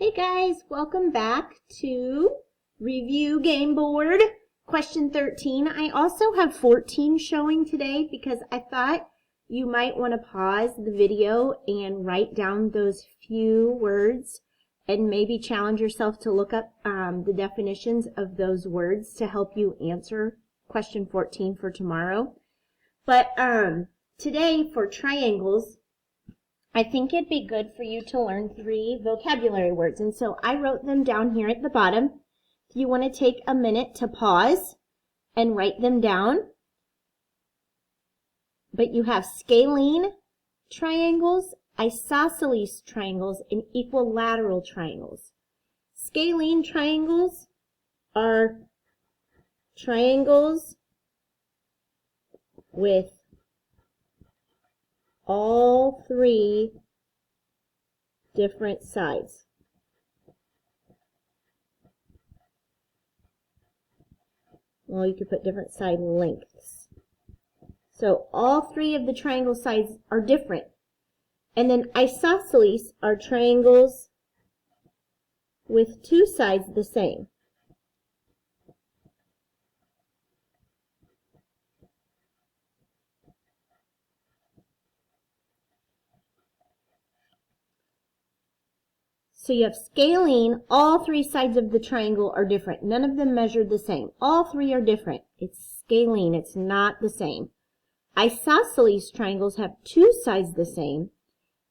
Hey guys, welcome back to Review Game Board, question 13. I also have 14 showing today because I thought you might want to pause the video and write down those few words and maybe challenge yourself to look up the definitions of those words to help you answer question 14 for tomorrow. But today for triangles, I think it'd be good for you to learn 3 vocabulary words. And so I wrote them down here at the bottom. If you want to take a minute to pause and write them down. But you have scalene triangles, isosceles triangles, and equilateral triangles. Scalene triangles are triangles with all 3 different sides. Well, you could put different side lengths. So all 3 of the triangle sides are different. And then isosceles are triangles with 2 sides the same. So you have scalene, all 3 sides of the triangle are different. None of them measured the same. All 3 are different. It's scalene, it's not the same. Isosceles triangles have 2 sides the same.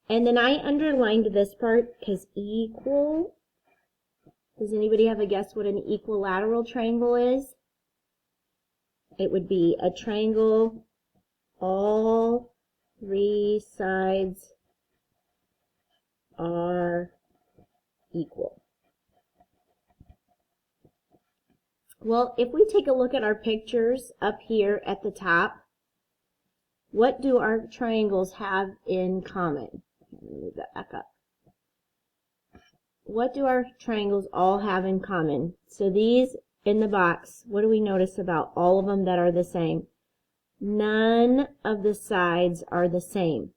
And then I underlined this part because equal. Does anybody have a guess what an equilateral triangle is? It would be a triangle, all 3 sides are equal. Well, if we take a look at our pictures up here at the top, what do our triangles have in common? Let me move that back up. What do our triangles all have in common? So these in the box, what do we notice about all of them that are the same? None of the sides are the same.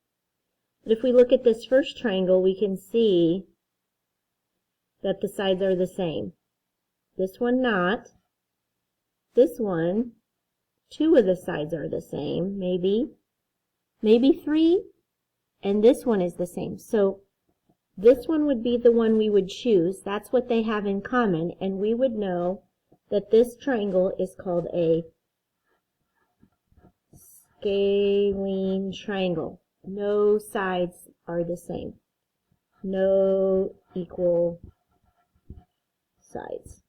But if we look at this first triangle, we can see that the sides are the same. This one not. This one, 2 of the sides are the same, maybe 3, and this one is the same. So this one would be the one we would choose. That's what they have in common, and we would know that this triangle is called a scalene triangle. No sides are the same. No equal sides.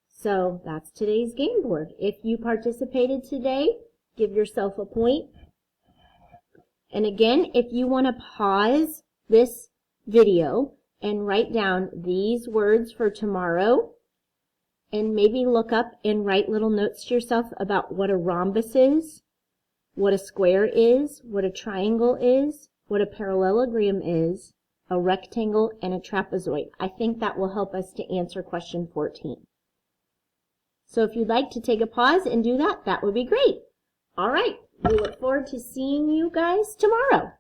So that's today's game board. If you participated today, give yourself a point. And again, if you want to pause this video and write down these words for tomorrow, and maybe look up and write little notes to yourself about what a rhombus is, what a square is, what a triangle is, what a parallelogram is, a rectangle, and a trapezoid. I think that will help us to answer question 14. So if you'd like to take a pause and do that, that would be great. All right, we look forward to seeing you guys tomorrow.